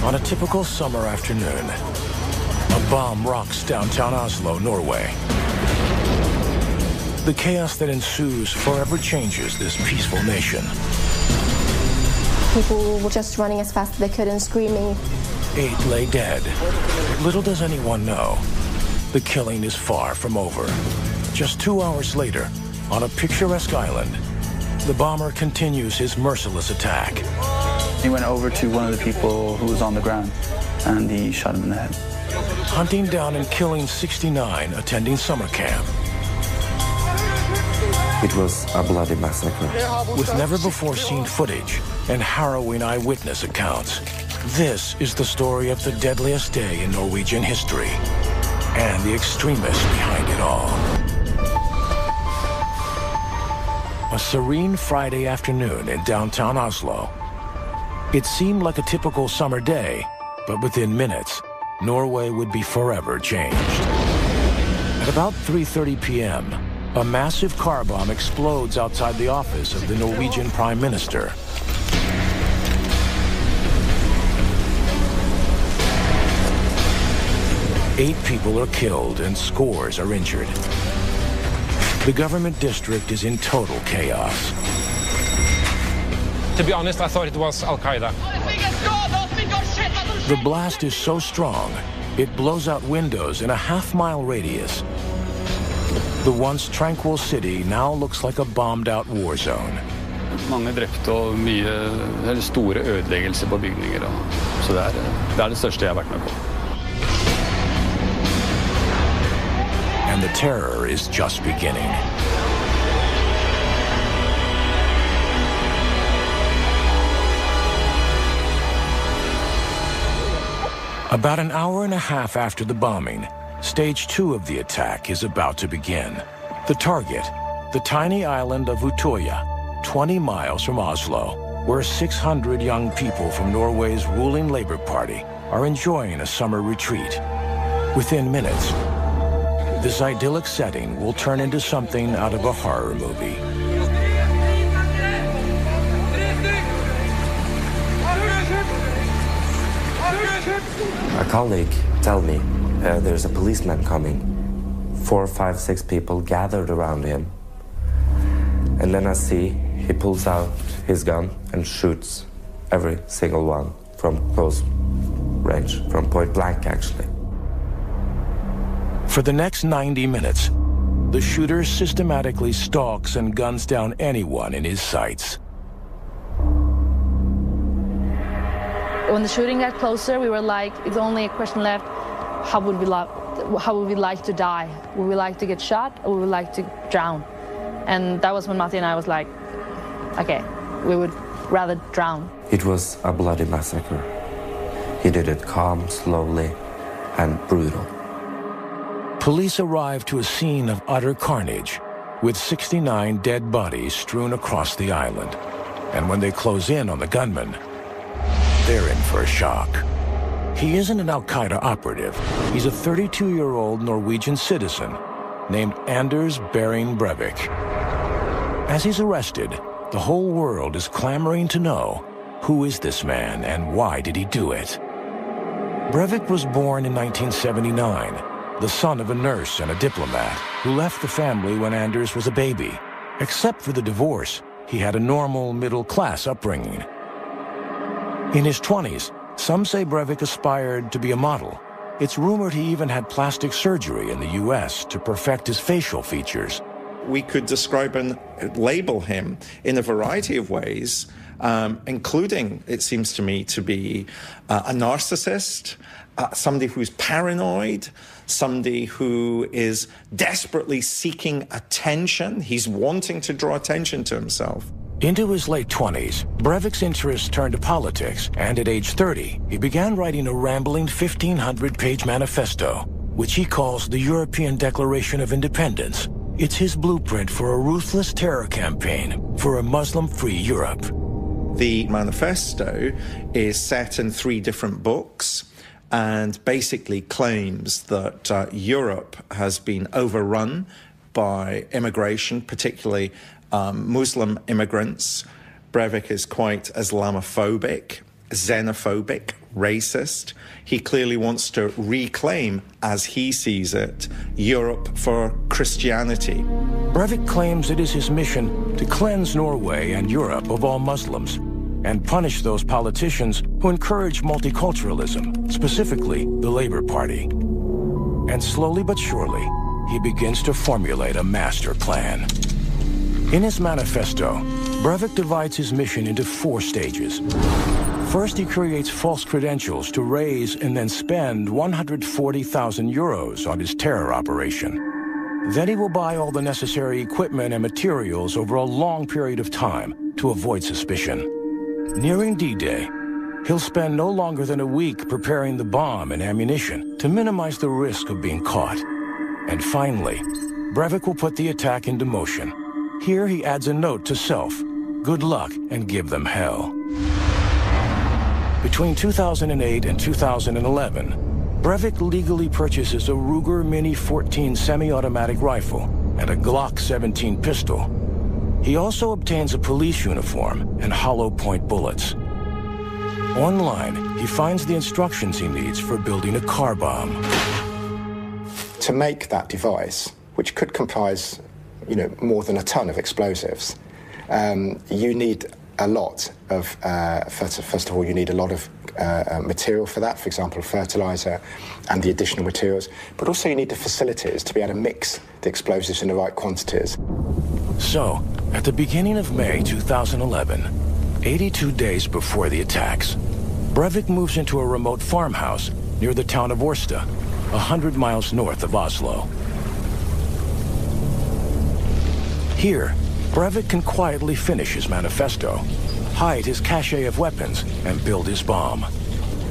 On a typical summer afternoon, a bomb rocks downtown Oslo, Norway. The chaos that ensues forever changes this peaceful nation. People were just running as fast as they could and screaming. 8 lay dead. Little does anyone know, the killing is far from over. Just 2 hours later, on a picturesque island, the bomber continues his merciless attack. He went over to one of the people who was on the ground, and he shot him in the head. Hunting down and killing 69 attending summer camp. It was a bloody massacre. With never-before-seen footage and harrowing eyewitness accounts, this is the story of the deadliest day in Norwegian history and the extremists behind it all. A serene Friday afternoon in downtown Oslo. It seemed like a typical summer day, but within minutes, Norway would be forever changed. At about 3:30 p.m., a massive car bomb explodes outside the office of the Norwegian Prime Minister. Eight people are killed and scores are injured. The government district is in total chaos. To be honest, I thought it was Al-Qaeda. The blast is so strong, it blows out windows in a half-mile radius. The once tranquil city now looks like a bombed-out war zone. Mange drepte og store ødeleggelser på bygninger. Så det er det største jeg har vært med på. And the terror is just beginning. About an hour and a half after the bombing, Stage 2 of the attack is about to begin. The target, the tiny island of Utøya, 20 miles from Oslo, where 600 young people from Norway's ruling Labour Party are enjoying a summer retreat. Within minutes, this idyllic setting will turn into something out of a horror movie. A colleague told me there's a policeman coming. 4, 5, 6 people gathered around him. And then I see he pulls out his gun and shoots every single one from close range, from point blank actually. For the next 90 minutes, the shooter systematically stalks and guns down anyone in his sights. When the shooting got closer, we were like, it's only a question left. How would we like to die? Would we like to get shot or would we like to drown? And that was when Matti and I was like, okay, we would rather drown. It was a bloody massacre. He did it calm, slowly, and brutal. Police arrived to a scene of utter carnage, with 69 dead bodies strewn across the island. And when they close in on the gunman, they're in for a shock. He isn't an Al-Qaeda operative. He's a 32-year-old Norwegian citizen named Anders Behring Breivik. As he's arrested, the whole world is clamoring to know, who is this man and why did he do it? Breivik was born in 1979, the son of a nurse and a diplomat who left the family when Anders was a baby. Except for the divorce, he had a normal middle-class upbringing. In his 20s, some say Breivik aspired to be a model. It's rumored he even had plastic surgery in the U.S. to perfect his facial features. We could describe and label him in a variety of ways, including, it seems to me, to be a narcissist, somebody who's paranoid, somebody who is desperately seeking attention. He's wanting to draw attention to himself. Into his late 20s, Breivik's interest turned to politics, and at age 30, he began writing a rambling 1,500-page manifesto, which he calls the European Declaration of Independence. It's his blueprint for a ruthless terror campaign for a Muslim-free Europe. The manifesto is set in 3 different books and basically claims that Europe has been overrun by immigration, particularly Muslim immigrants. Breivik is quite Islamophobic, xenophobic. racist. He clearly wants to reclaim, as he sees it, Europe for Christianity. Breivik claims it is his mission to cleanse Norway and Europe of all Muslims and punish those politicians who encourage multiculturalism, specifically the Labour Party. And slowly but surely, he begins to formulate a master plan. In his manifesto, Breivik divides his mission into 4 stages. First, he creates false credentials to raise and then spend 140,000 euros on his terror operation. Then he will buy all the necessary equipment and materials over a long period of time to avoid suspicion. Nearing D-Day, he'll spend no longer than a week preparing the bomb and ammunition to minimize the risk of being caught. And finally, Breivik will put the attack into motion. Here he adds a note to self: good luck and give them hell. Between 2008 and 2011, Breivik legally purchases a Ruger Mini 14 semi-automatic rifle and a Glock 17 pistol. He also obtains a police uniform and hollow point bullets. Online, he finds the instructions he needs for building a car bomb. To make that device, which could comprise, more than a ton of explosives, you need a lot of, first of all, you need a lot of material for that, for example, fertilizer and the additional materials, but also you need the facilities to be able to mix the explosives in the right quantities. So, at the beginning of May 2011, 82 days before the attacks, Breivik moves into a remote farmhouse near the town of Årsta, 100 miles north of Oslo. Here, Breivik can quietly finish his manifesto, hide his cache of weapons, and build his bomb.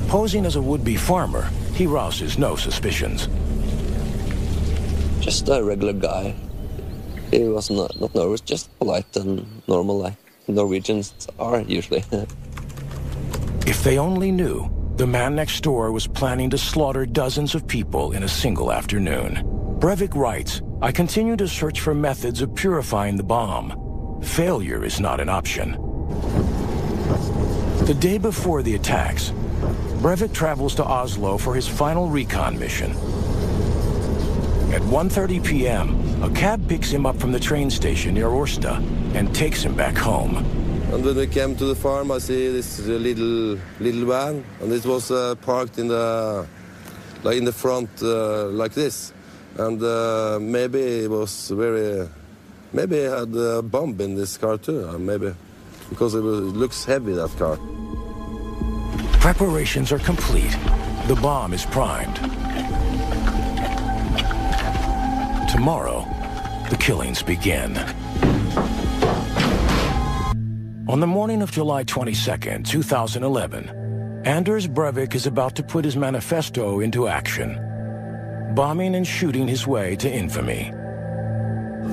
Posing as a would-be farmer, he rouses no suspicions. Just a regular guy. He was not nervous, just polite and normal, like Norwegians are usually. If they only knew, the man next door was planning to slaughter dozens of people in a single afternoon. Breivik writes, "I continue to search for methods of purifying the bomb. Failure is not an option." The day before the attacks, Breivik travels to Oslo for his final recon mission. At 1:30 p.m., a cab picks him up from the train station near Årsta and takes him back home. And when we came to the farm, I see this little van, and it was parked in the front like this. And maybe it was maybe it had a bomb in this car too, maybe, because it looks heavy, that car. Preparations are complete. The bomb is primed. Tomorrow, the killings begin. On the morning of July 22nd, 2011, Anders Breivik is about to put his manifesto into action, bombing and shooting his way to infamy.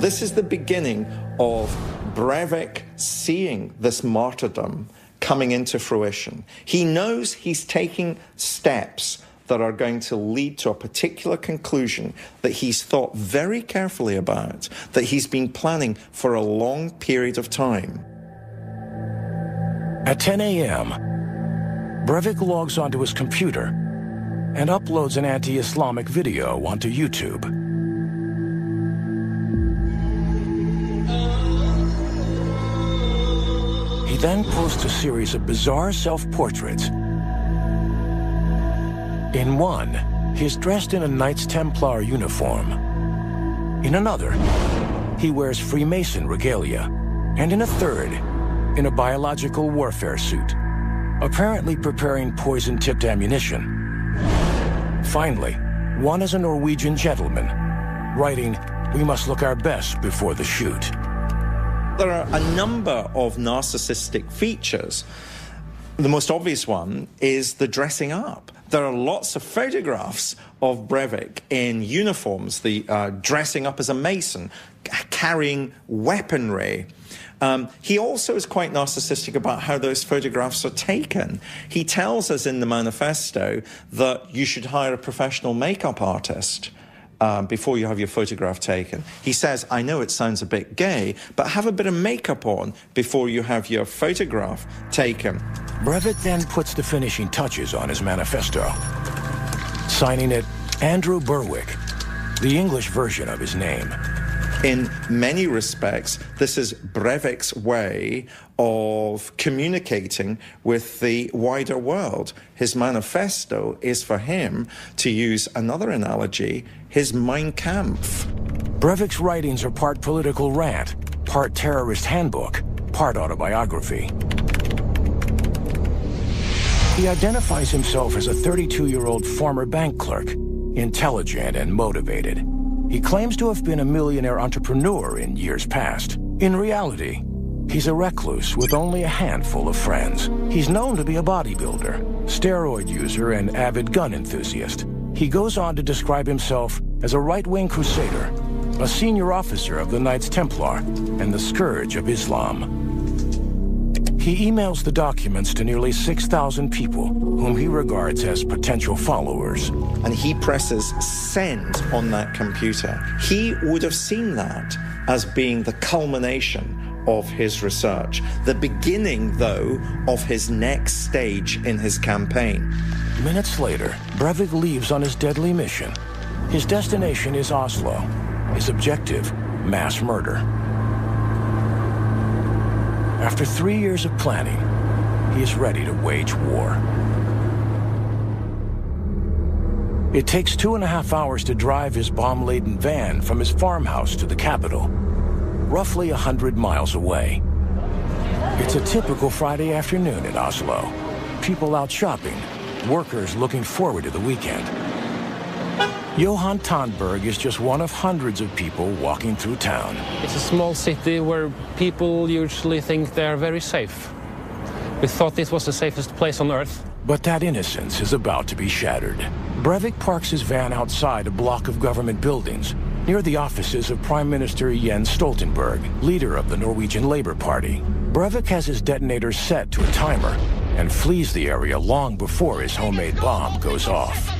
This is the beginning of Breivik seeing this martyrdom coming into fruition. He knows he's taking steps that are going to lead to a particular conclusion that he's thought very carefully about, that he's been planning for a long period of time. At 10 a.m., Breivik logs onto his computer and uploads an anti-Islamic video onto YouTube. He then posts a series of bizarre self-portraits. In one, he is dressed in a Knights Templar uniform. In another, he wears Freemason regalia. And in a third, in a biological warfare suit, apparently preparing poison-tipped ammunition. Finally, one is a Norwegian gentleman, writing, "We must look our best before the shoot." There are a number of narcissistic features. The most obvious one is the dressing up. There are lots of photographs of Breivik in uniforms, the dressing up as a mason, carrying weaponry. He also is quite narcissistic about how those photographs are taken. He tells us in the manifesto that you should hire a professional makeup artist before you have your photograph taken. He says, I know it sounds a bit gay, but have a bit of makeup on before you have your photograph taken. Breivik then puts the finishing touches on his manifesto, signing it Andrew Berwick, the English version of his name. In many respects, this is Breivik's way of communicating with the wider world. His manifesto is for him, to use another analogy, his Mein Kampf. Breivik's writings are part political rant, part terrorist handbook, part autobiography. He identifies himself as a 32-year-old former bank clerk, intelligent and motivated. He claims to have been a millionaire entrepreneur in years past. In reality, he's a recluse with only a handful of friends. He's known to be a bodybuilder, steroid user, and avid gun enthusiast. He goes on to describe himself as a right-wing crusader, a senior officer of the Knights Templar, and the scourge of Islam. He emails the documents to nearly 6,000 people, whom he regards as potential followers. And he presses send on that computer. He would have seen that as being the culmination of his research, the beginning, though, of his next stage in his campaign. Minutes later, Breivik leaves on his deadly mission. His destination is Oslo. His objective, mass murder. After 3 years of planning, he is ready to wage war. It takes 2.5 hours to drive his bomb-laden van from his farmhouse to the capital, roughly 100 miles away. It's a typical Friday afternoon in Oslo. People out shopping, workers looking forward to the weekend. Johan Tandberg is just one of hundreds of people walking through town. It's a small city where people usually think they're very safe. We thought this was the safest place on earth. But that innocence is about to be shattered. Breivik parks his van outside a block of government buildings, near the offices of Prime Minister Jens Stoltenberg, leader of the Norwegian Labour Party. Breivik has his detonator set to a timer and flees the area long before his homemade bomb goes off.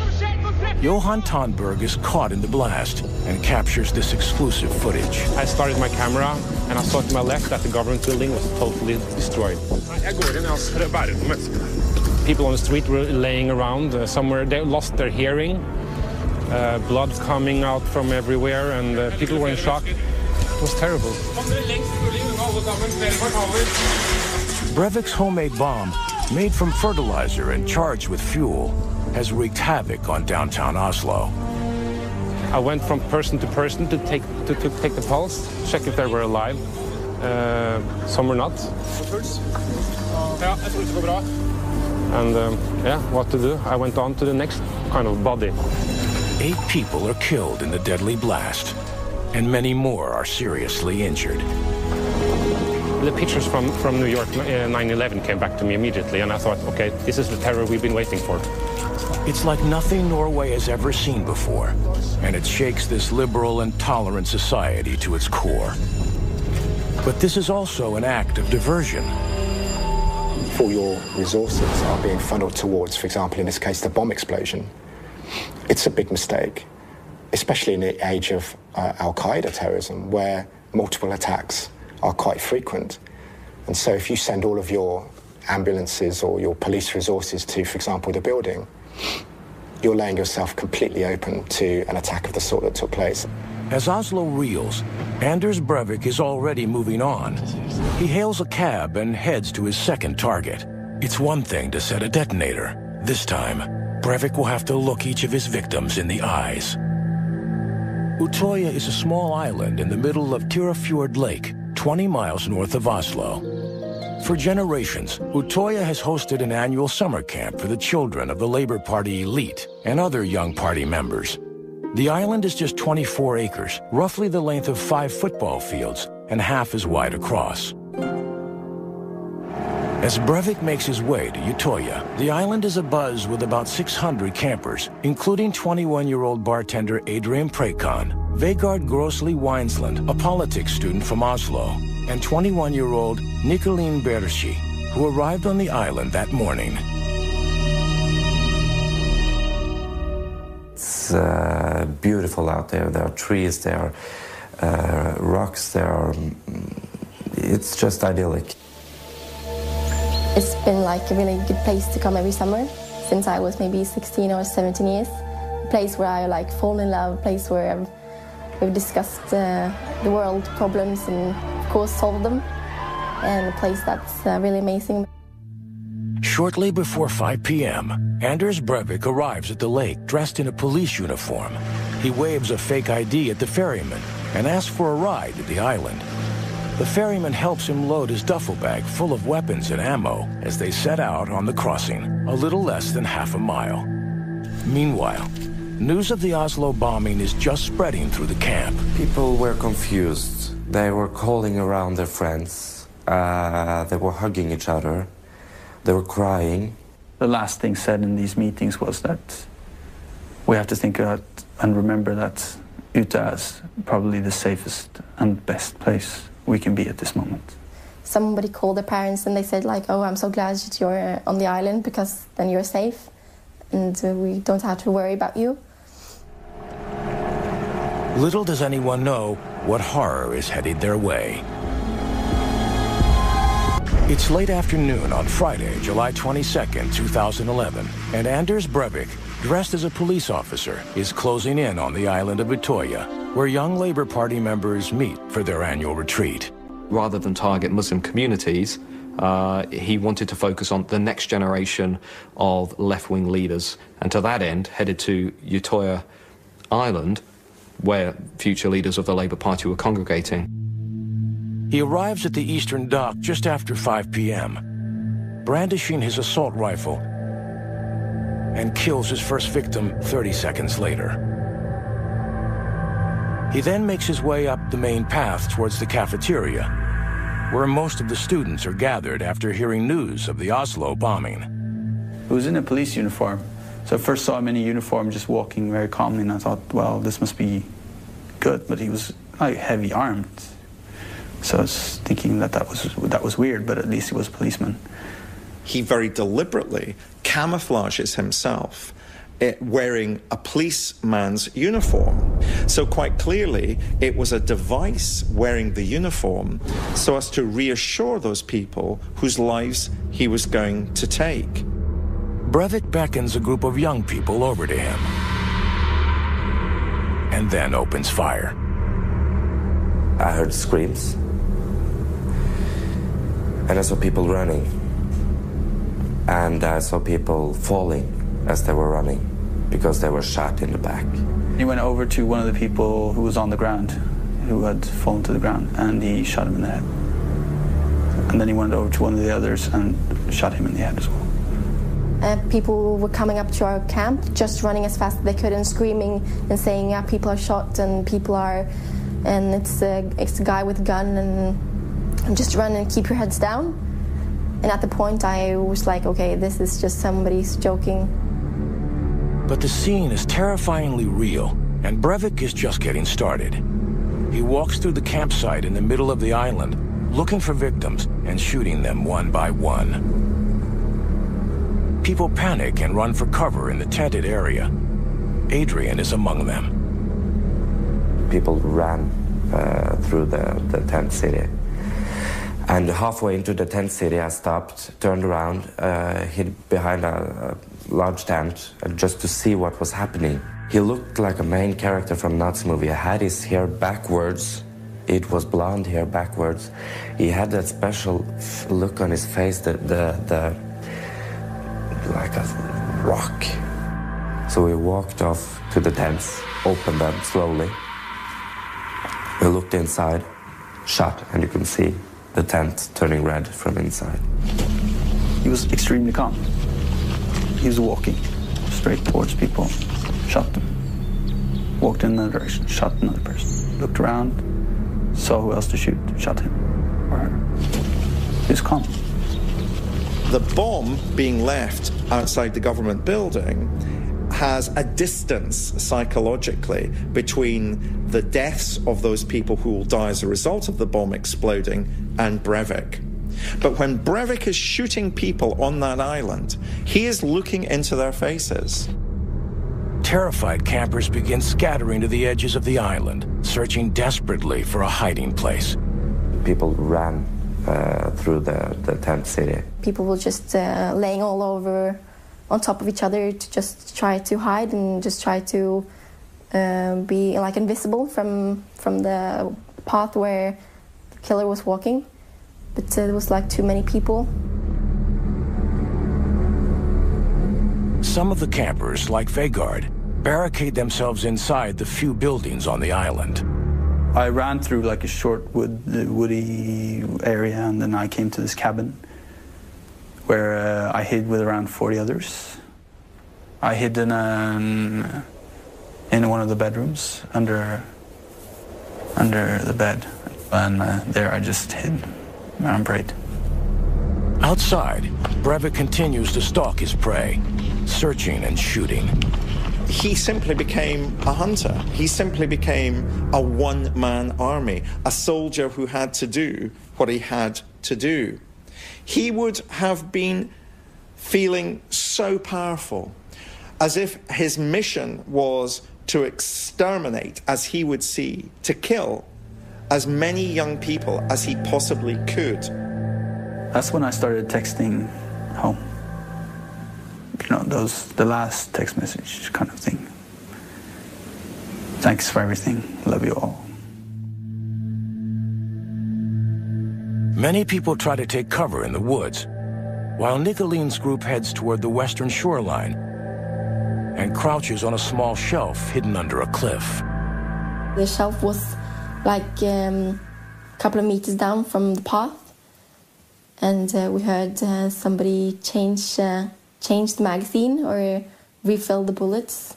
Johan Tandberg is caught in the blast and captures this exclusive footage. I started my camera and I saw to my left that the government building was totally destroyed. People on the street were laying around. Somewhere they lost their hearing. Blood coming out from everywhere, and people were in shock. It was terrible. Breivik's homemade bomb, made from fertilizer and charged with fuel, has wreaked havoc on downtown Oslo. I went from person to person to take the pulse, check if they were alive. Some were not. And yeah, what to do? I went on to the next kind of body. 8 people are killed in the deadly blast, and many more are seriously injured. The pictures from New York 9/11 came back to me immediately, and I thought, okay, this is the terror we've been waiting for. It's like nothing Norway has ever seen before, and it shakes this liberal and tolerant society to its core. But this is also an act of diversion. If all your resources are being funneled towards, for example, in this case, the bomb explosion, it's a big mistake, especially in the age of Al-Qaeda terrorism, where multiple attacks are quite frequent. And so if you send all of your ambulances or your police resources to, for example, the building, you're laying yourself completely open to an attack of the sort that took place. As Oslo reels, Anders Breivik is already moving on. He hails a cab and heads to his second target. It's one thing to set a detonator. This time, Breivik will have to look each of his victims in the eyes. Utoya is a small island in the middle of Tyrifjord Lake, 20 miles north of Oslo. For generations, Utoya has hosted an annual summer camp for the children of the Labour Party elite and other young party members. The island is just 24 acres, roughly the length of 5 football fields, and half as wide across. As Breivik makes his way to Utoya, the island is abuzz with about 600 campers, including 21-year-old bartender Adrian Prekon, Vegard Grossli Weinsland, a politics student from Oslo, and 21-year-old Nicolene Bershi, who arrived on the island that morning. It's beautiful out there. There are trees, there are rocks, it's just idyllic. It's been like a really good place to come every summer since I was maybe 16 or 17 years. A place where I like fall in love, a place where we've discussed the world problems and of course solved them, and a place that's really amazing. Shortly before 5 p.m., Anders Breivik arrives at the lake dressed in a police uniform. He waves a fake ID at the ferryman and asks for a ride to the island. The ferryman helps him load his duffel bag full of weapons and ammo as they set out on the crossing, a little less than half a mile. Meanwhile, news of the Oslo bombing is just spreading through the camp. People were confused. They were calling around their friends. They were hugging each other. They were crying. The last thing said in these meetings was that we have to think about and remember that Utøya is probably the safest and best place we can be at this moment. Somebody called their parents and they said like, oh, I'm so glad that you're on the island because then you're safe and we don't have to worry about you. Little does anyone know what horror is headed their way. It's late afternoon on Friday, July 22nd, 2011, and Anders Breivik, dressed as a police officer, is closing in on the island of Utøya, where young Labour Party members meet for their annual retreat. Rather than target Muslim communities, he wanted to focus on the next generation of left-wing leaders, and to that end headed to Utøya Island, where future leaders of the Labour Party were congregating. He arrives at the eastern dock just after 5 p.m., brandishing his assault rifle, and kills his first victim 30 seconds later. He then makes his way up the main path towards the cafeteria, where most of the students are gathered after hearing news of the Oslo bombing. He was in a police uniform, so I first saw him in a uniform just walking very calmly, and I thought, well, this must be good, but he was like heavy armed. So I was thinking that was weird, but at least he was a policeman. He very deliberately camouflages himself wearing a policeman's uniform. So quite clearly, it was a device wearing the uniform so as to reassure those people whose lives he was going to take. Breivik beckons a group of young people over to him and then opens fire. I heard screams, and I saw people running, and I saw people falling as they were running because they were shot in the back. He went over to one of the people who was on the ground, who had fallen to the ground, and he shot him in the head. And then he went over to one of the others and shot him in the head as well. People were coming up to our camp, just running as fast as they could and screaming and saying, yeah, people are shot and people are... And it's a guy with a gun and just run and keep your heads down. And at the point I was like, okay, this is just somebody's joking. But the scene is terrifyingly real, and Breivik is just getting started. He walks through the campsite in the middle of the island, looking for victims and shooting them one by one. People panic and run for cover in the tented area. Adrian is among them. People ran through the tent city. And halfway into the tent city, I stopped, turned around, hid behind a large tent just to see what was happening. He looked like a main character from a Nazi movie. He had his hair backwards. It was blonde hair backwards. He had that special look on his face, like a rock. So we walked off to the tents, opened them slowly. We looked inside, shot, and you can see the tent turning red from inside. He was extremely calm. He was walking straight towards people, shot them. Walked in another direction, shot another person. Looked around, saw who else to shoot, shot him or her. He was calm. The bomb being left outside the government building has a distance psychologically between the deaths of those people who will die as a result of the bomb exploding and Breivik. But when Breivik is shooting people on that island, he is looking into their faces. terrified campers begin scattering to the edges of the island, searching desperately for a hiding place. People ran through the tent city. People were just laying all over on top of each other to just try to hide and just try to be like invisible from the path where the killer was walking. But there was like too many people. Some of the campers, like Vegard, barricade themselves inside the few buildings on the island. I ran through like a short woody area, and then I came to this cabin where I hid with around 40 others. I hid in one of the bedrooms under the bed, and there I just hid and prayed. Outside, Breivik continues to stalk his prey, searching and shooting. He simply became a hunter. He simply became a one-man army, a soldier who had to do what he had to do. He would have been feeling so powerful, as if his mission was to exterminate, as he would see, to kill as many young people as he possibly could. That's when I started texting home. You know, the last text message kind of thing. Thanks for everything. Love you all. Many people try to take cover in the woods, while Nicoline's group heads toward the western shoreline and crouches on a small shelf hidden under a cliff. The shelf was like a couple of meters down from the path, and we heard somebody change the magazine or refill the bullets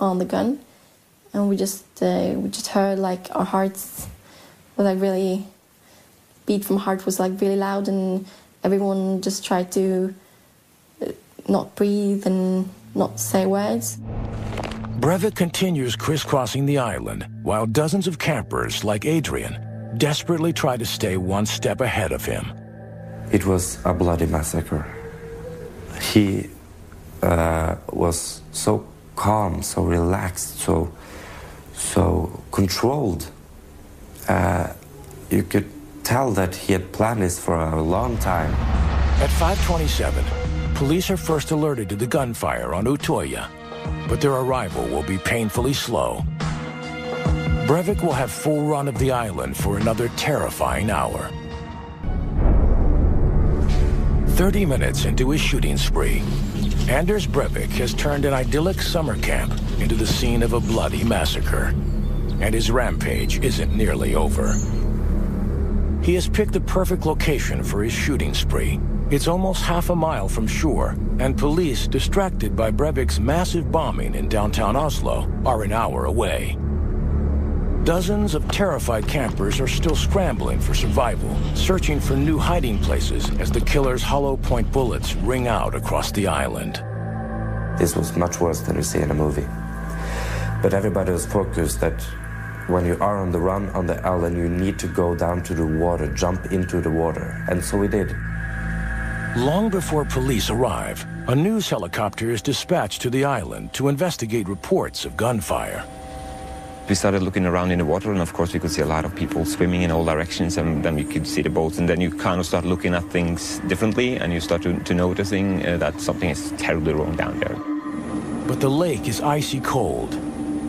on the gun, and we just heard like our hearts were like really beat from heart was like really loud, and everyone just tried to not breathe and not say words. Breivik continues crisscrossing the island while dozens of campers like Adrian desperately try to stay one step ahead of him. It was a bloody massacre. He was so calm, so relaxed, so controlled. You could tell that he had planned this for a long time. At 5:27, police are first alerted to the gunfire on Utoya, but their arrival will be painfully slow. Breivik will have full run of the island for another terrifying hour. 30 minutes into his shooting spree, Anders Breivik has turned an idyllic summer camp into the scene of a bloody massacre. And his rampage isn't nearly over. He has picked the perfect location for his shooting spree. It's almost half a mile from shore, and police, distracted by Breivik's massive bombing in downtown Oslo, are an hour away. Dozens of terrified campers are still scrambling for survival, searching for new hiding places as the killer's hollow point bullets ring out across the island. This was much worse than you see in a movie. But everybody was focused that when you are on the run on the island, you need to go down to the water, jump into the water. And so we did. Long before police arrive, a news helicopter is dispatched to the island to investigate reports of gunfire. We started looking around in the water, and of course we could see a lot of people swimming in all directions, and then we could see the boats, and then you kind of start looking at things differently, and you start to noticing that something is terribly wrong down there. But the lake is icy cold,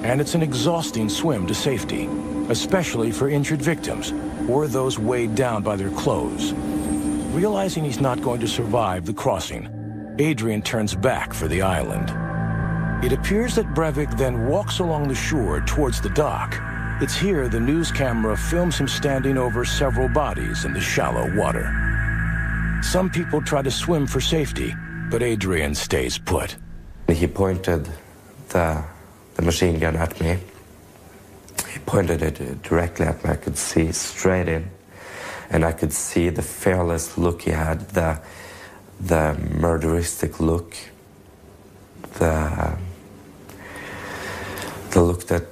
and it's an exhausting swim to safety, especially for injured victims or those weighed down by their clothes. Realizing he's not going to survive the crossing, Adrian turns back for the island. It appears that Breivik then walks along the shore towards the dock. It's here the news camera films him standing over several bodies in the shallow water. Some people try to swim for safety, but Adrian stays put. He pointed the machine gun at me. He pointed it directly at me. I could see straight in, and I could see the fearless look he had, the murderistic look, the look that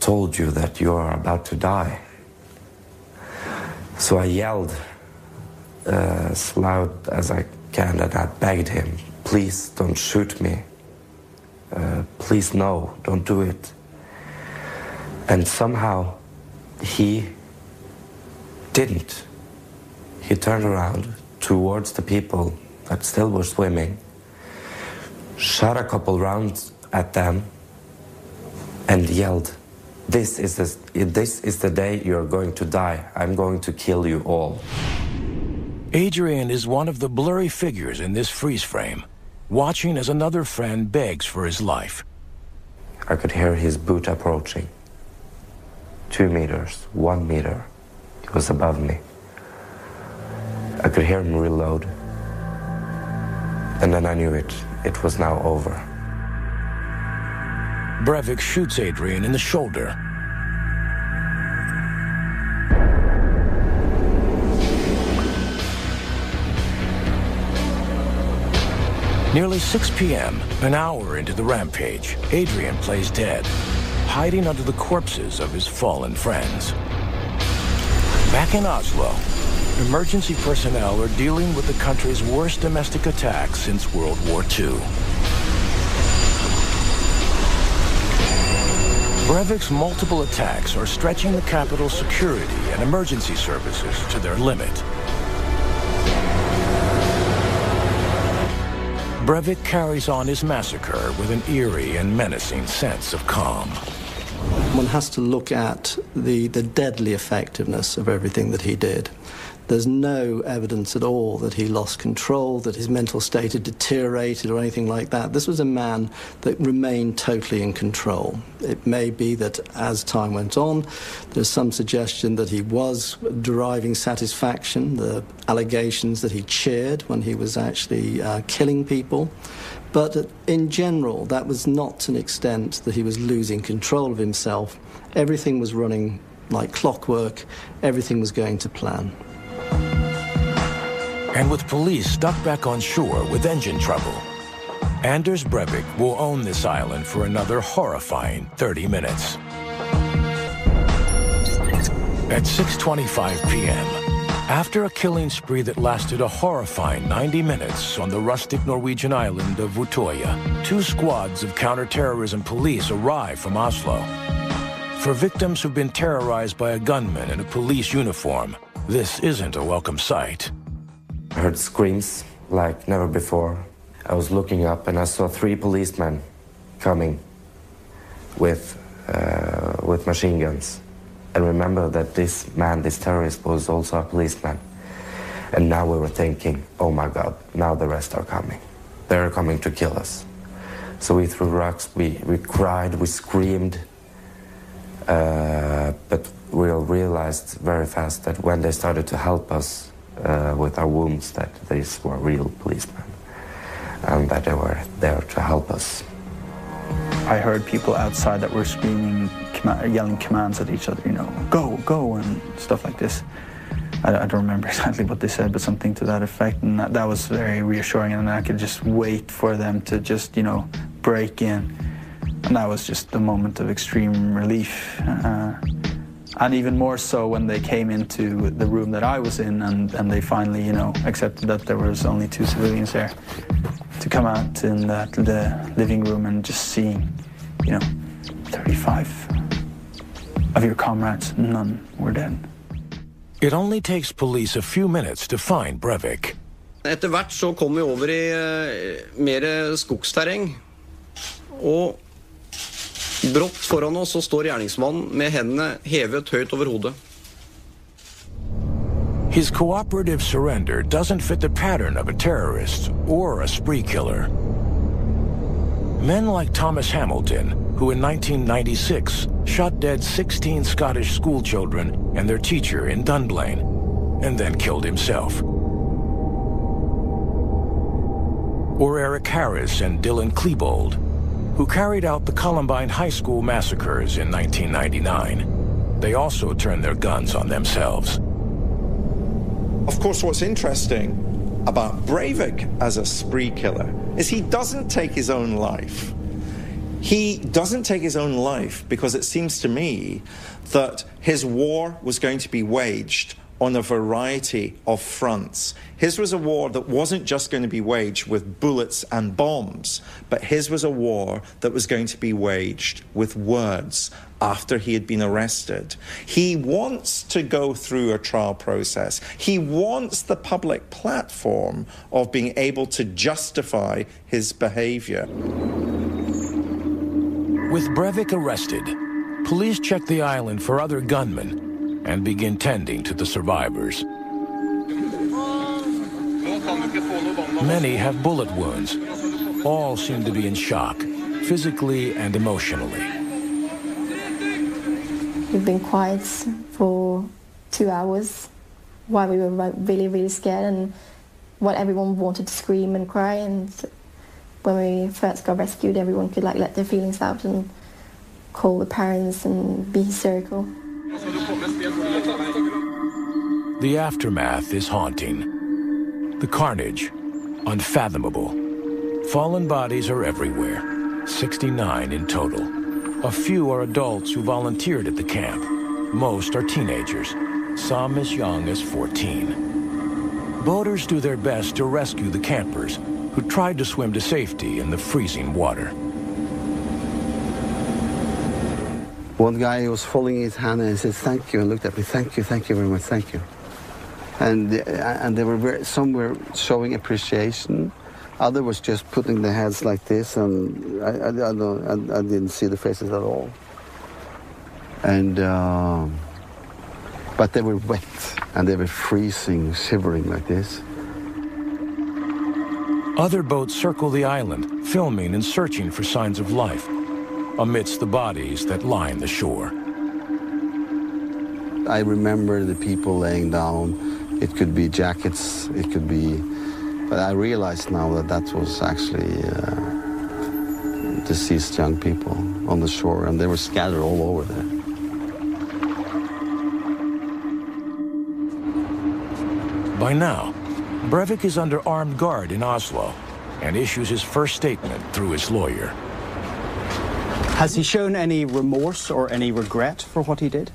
told you that you are about to die. So I yelled as loud as I can, and I begged him, please don't shoot me. please no, don't do it. And somehow he didn't. He turned around towards the people that still were swimming, shot a couple rounds at them, and yelled, this is the day you're going to die. I'm going to kill you all. Adrian is one of the blurry figures in this freeze frame, watching as another friend begs for his life. I could hear his boot approaching. 2 meters, 1 meter. He was above me. I could hear him reload. And then I knew it was now over. Breivik shoots Adrian in the shoulder. Nearly 6 p.m., an hour into the rampage, Adrian plays dead, hiding under the corpses of his fallen friends. Back in Oslo, emergency personnel are dealing with the country's worst domestic attack since World War II. Breivik's multiple attacks are stretching the capital's security and emergency services to their limit. Breivik carries on his massacre with an eerie and menacing sense of calm. One has to look at the deadly effectiveness of everything that he did. There's no evidence at all that he lost control, that his mental state had deteriorated or anything like that. This was a man that remained totally in control. It may be that as time went on, there's some suggestion that he was deriving satisfaction, the allegations that he cheered when he was actually killing people. But in general, that was not to an extent that he was losing control of himself. Everything was running like clockwork. Everything was going to plan. And with police stuck back on shore with engine trouble, Anders Breivik will own this island for another horrifying 30 minutes. At 6:25 p.m., after a killing spree that lasted a horrifying 90 minutes on the rustic Norwegian island of Utøya, 2 squads of counterterrorism police arrive from Oslo. For victims who've been terrorized by a gunman in a police uniform, this isn't a welcome sight. I heard screams like never before. I was looking up and I saw 3 policemen coming with machine guns. And remember that this man, this terrorist, was also a policeman. And now we were thinking, oh my God, now the rest are coming. They're coming to kill us. So we threw rocks, we cried, we screamed. But we realized very fast that when they started to help us with our wounds, that these were real policemen and that they were there to help us. I heard people outside that were screaming, yelling commands at each other, you know, go, go, and stuff like this. I don't remember exactly what they said, but something to that effect, and that was very reassuring, and I could just wait for them to just, you know, break in. And that was just a moment of extreme relief. And even more so when they came into the room that I was in and they finally, you know, accepted that there was only 2 civilians there. To come out in the living room and just seeing, you know, 35 of your comrades, none were dead. It only takes police a few minutes to find Breivik. Etter hvert så kom vi over i mer skogsterreng, og brått foran oss så står gjerningsmannen med hendene hevet høyt over hodet. His cooperative surrender doesn't fit the pattern of a terrorist or a spree killer. Men like Thomas Hamilton, who in 1996 shot dead 16 Scottish schoolchildren and their teacher in Dunblane, and then killed himself. Or Eric Harris and Dylan Klebold, who carried out the Columbine High School massacres in 1999. They also turned their guns on themselves. Of course, what's interesting about Breivik as a spree killer is he doesn't take his own life. He doesn't take his own life because it seems to me that his war was going to be waged on a variety of fronts. His was a war that wasn't just going to be waged with bullets and bombs, but his was a war that was going to be waged with words after he had been arrested. He wants to go through a trial process. He wants the public platform of being able to justify his behavior. With Breivik arrested, police check the island for other gunmen and begin tending to the survivors. Many have bullet wounds. All seem to be in shock, physically and emotionally. We've been quiet for 2 hours while we were really, really scared, and while everyone wanted to scream and cry. And when we first got rescued, everyone could let their feelings out and call the parents and be hysterical. The aftermath is haunting. The carnage, unfathomable. Fallen bodies are everywhere, 69 in total. A few are adults who volunteered at the camp. Most are teenagers, some as young as 14. Boaters do their best to rescue the campers who tried to swim to safety in the freezing water. One guy was folding his hand and he said, "Thank you," and looked at me, "Thank you very much, thank you." And they were some were showing appreciation. Other was just putting their heads like this, and I didn't see the faces at all. And but they were wet and they were freezing, shivering like this. Other boats circle the island, filming and searching for signs of life amidst the bodies that line the shore. I remember the people laying down. It could be jackets, it could be... But I realized now that that was actually deceased young people on the shore, and they were scattered all over there. By now, Breivik is under armed guard in Oslo and issues his first statement through his lawyer. Has he shown any remorse or any regret for what he did?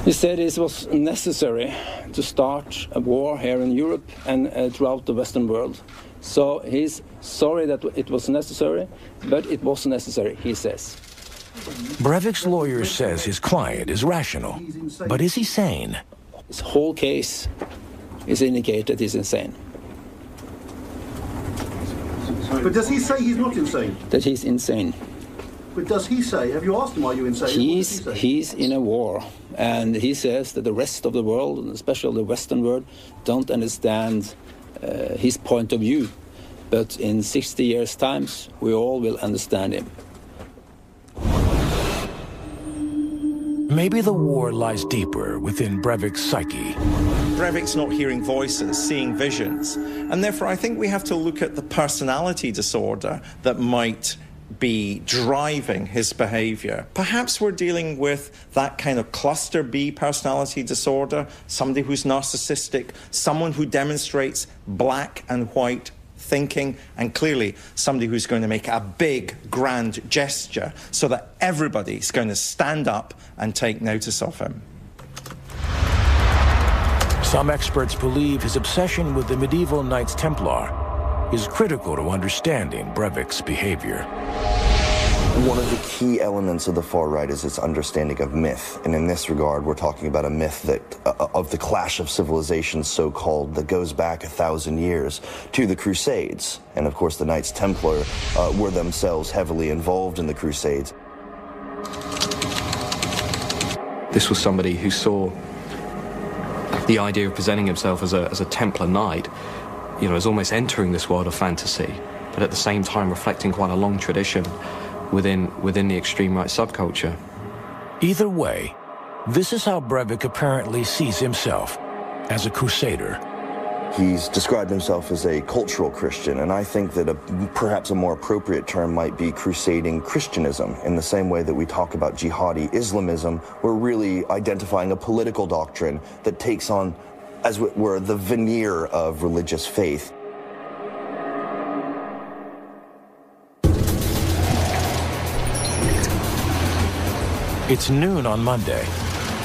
He said it was necessary to start a war here in Europe and throughout the Western world. So he's sorry that it was necessary, but it was necessary, he says. Breivik's lawyer says his client is rational, but is he sane? His whole case is indicated he's insane. But does he say he's not insane? That he's insane. But does he say, have you asked him, are you insane? He's in a war, and he says that the rest of the world, and especially the Western world, don't understand his point of view. But in 60 years' time, we all will understand him. Maybe the war lies deeper within Breivik's psyche. Breivik's not hearing voices, seeing visions. And therefore, I think we have to look at the personality disorder that might be driving his behavior. Perhaps we're dealing with that kind of cluster B personality disorder, somebody who's narcissistic, someone who demonstrates black and white thinking, and clearly somebody who's going to make a big, grand gesture so that everybody's going to stand up and take notice of him. Some experts believe his obsession with the medieval Knights Templar is critical to understanding Breivik's behavior. One of the key elements of the far right is its understanding of myth, and in this regard we're talking about a myth that of the clash of civilizations, so-called, that goes back 1,000 years to the Crusades. And of course the Knights Templar were themselves heavily involved in the Crusades. This was somebody who saw the idea of presenting himself as a Templar knight, you know, as almost entering this world of fantasy, but at the same time reflecting quite a long tradition within the extreme right subculture. Either way, this is how Breivik apparently sees himself, as a crusader. He's described himself as a cultural Christian, and I think that perhaps a more appropriate term might be crusading Christianism. In the same way that we talk about jihadi Islamism, we're really identifying a political doctrine that takes on, as it were, the veneer of religious faith. It's noon on Monday.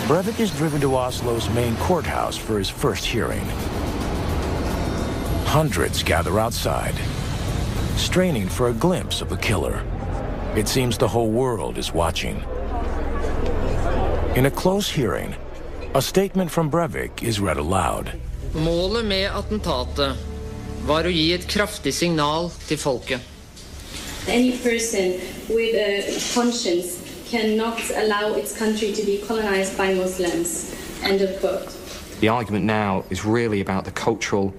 Breivik is driven to Oslo's main courthouse for his first hearing. Hundreds gather outside, straining for a glimpse of the killer. It seems the whole world is watching. In a close hearing, a statement from Breivik is read aloud. Målet med attentatet var å gi et kraftig signal til folket. Any person with a conscience cannot allow its country to be colonized by Muslims. End of quote. The argument now is really about the cultural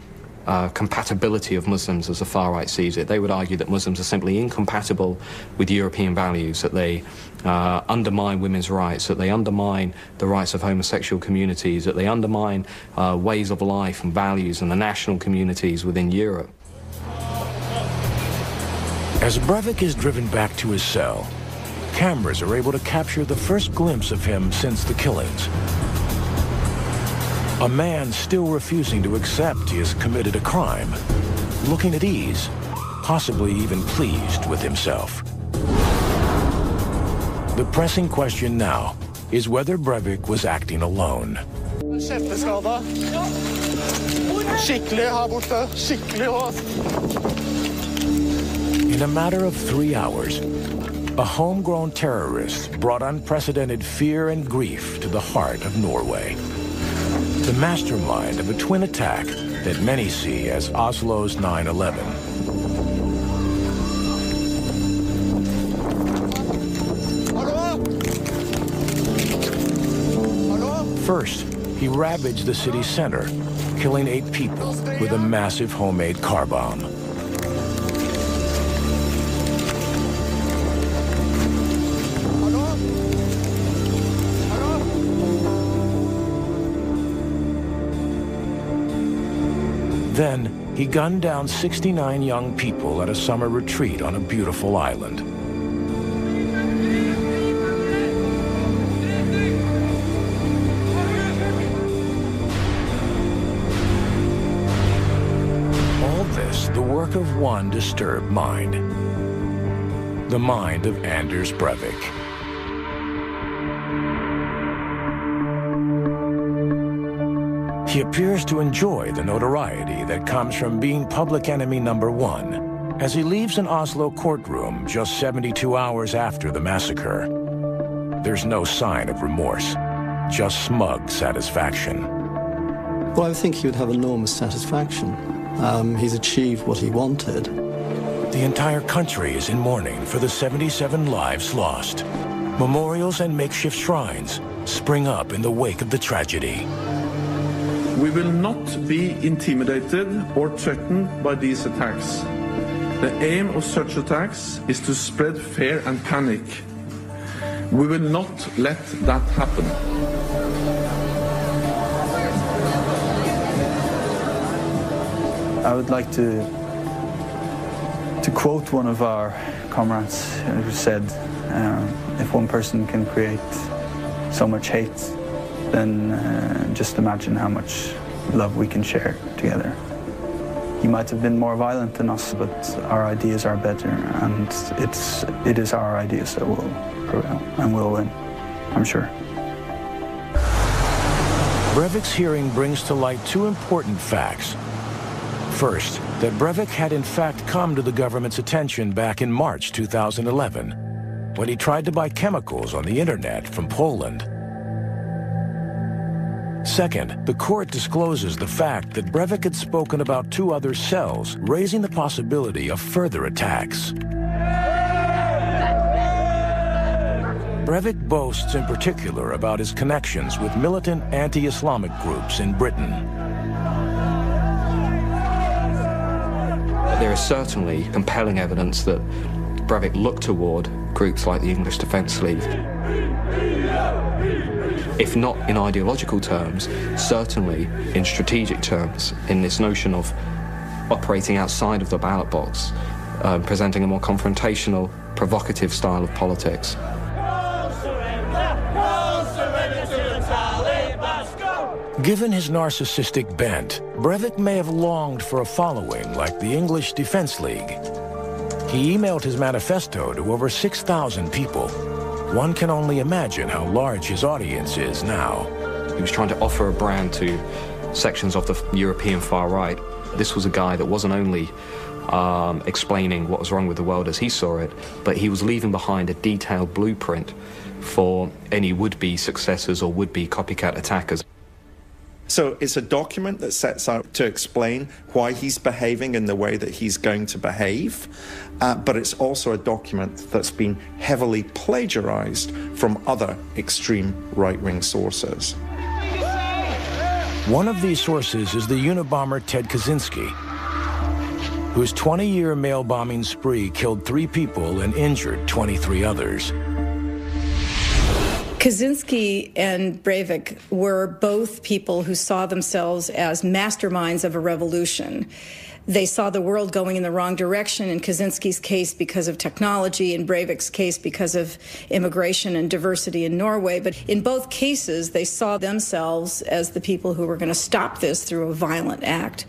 compatibility of Muslims as the far right sees it. They would argue that Muslims are simply incompatible with European values, that they undermine women's rights, that they undermine the rights of homosexual communities, that they undermine ways of life and values and the national communities within Europe. As Breivik is driven back to his cell, cameras are able to capture the first glimpse of him since the killings. A man still refusing to accept he has committed a crime, looking at ease, possibly even pleased with himself. The pressing question now is whether Breivik was acting alone. In a matter of 3 hours, a homegrown terrorist brought unprecedented fear and grief to the heart of Norway. The mastermind of a twin attack that many see as Oslo's 9/11. First, he ravaged the city center, killing 8 people with a massive homemade car bomb. Then, he gunned down 69 young people at a summer retreat on a beautiful island. All this, the work of one disturbed mind. The mind of Anders Breivik. He appears to enjoy the notoriety that comes from being public enemy #1 as he leaves an Oslo courtroom just 72 hours after the massacre. There's no sign of remorse, just smug satisfaction. Well, I think he would have enormous satisfaction. He's achieved what he wanted. The entire country is in mourning for the 77 lives lost. Memorials and makeshift shrines spring up in the wake of the tragedy. We will not be intimidated or threatened by these attacks. The aim of such attacks is to spread fear and panic. We will not let that happen. I would like to quote one of our comrades who said, if one person can create so much hate, then just imagine how much love we can share together. He might have been more violent than us, but our ideas are better, and it is our ideas that will prevail and will win, I'm sure. Breivik's hearing brings to light 2 important facts. First, that Breivik had in fact come to the government's attention back in March 2011, when he tried to buy chemicals on the internet from Poland. Second, the court discloses the fact that Breivik had spoken about 2 other cells, raising the possibility of further attacks. Breivik boasts in particular about his connections with militant anti-Islamic groups in Britain. There is certainly compelling evidence that Breivik looked toward groups like the English Defence League. If not in ideological terms, certainly in strategic terms, in this notion of operating outside of the ballot box, presenting a more confrontational, provocative style of politics. Given his narcissistic bent, Breivik may have longed for a following like the English Defence League. He emailed his manifesto to over 6,000 people, One can only imagine how large his audience is now. He was trying to offer a brand to sections of the European far right. This was a guy that wasn't only explaining what was wrong with the world as he saw it, but he was leaving behind a detailed blueprint for any would-be successors or would-be copycat attackers. So it's a document that sets out to explain why he's behaving in the way that he's going to behave, but it's also a document that's been heavily plagiarized from other extreme right-wing sources. One of these sources is the Unabomber Ted Kaczynski, whose 20-year mail bombing spree killed 3 people and injured 23 others. Kaczynski and Breivik were both people who saw themselves as masterminds of a revolution. They saw the world going in the wrong direction, in Kaczynski's case because of technology, in Breivik's case because of immigration and diversity in Norway. But in both cases, they saw themselves as the people who were going to stop this through a violent act.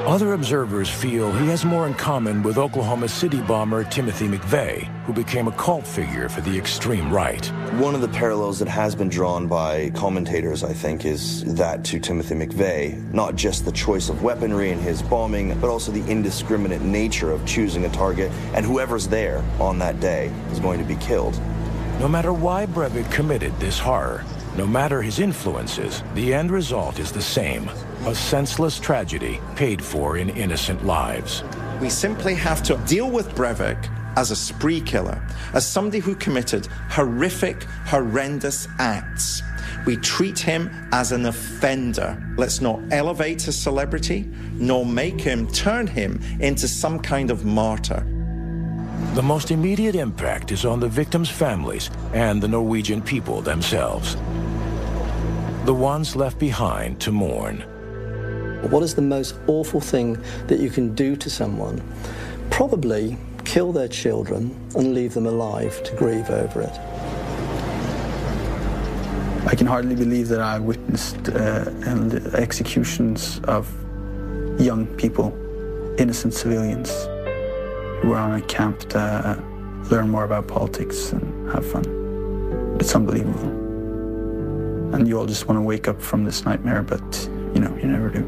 Other observers feel he has more in common with Oklahoma City bomber Timothy McVeigh, who became a cult figure for the extreme right. One of the parallels that has been drawn by commentators, I think, is that to Timothy McVeigh, not just the choice of weaponry in his bombing, but also the indiscriminate nature of choosing a target, and whoever's there on that day is going to be killed. No matter why Breivik committed this horror, no matter his influences, the end result is the same: a senseless tragedy paid for in innocent lives. We simply have to deal with Breivik as a spree killer, as somebody who committed horrific, horrendous acts. We treat him as an offender. Let's not elevate his celebrity, nor turn him into some kind of martyr. The most immediate impact is on the victims' families and the Norwegian people themselves, the ones left behind to mourn. What is the most awful thing that you can do to someone? Probably kill their children and leave them alive to grieve over it. I can hardly believe that I witnessed executions of young people, innocent civilians, who were on a camp to learn more about politics and have fun. It's unbelievable. And you all just want to wake up from this nightmare, but, you know, you never do.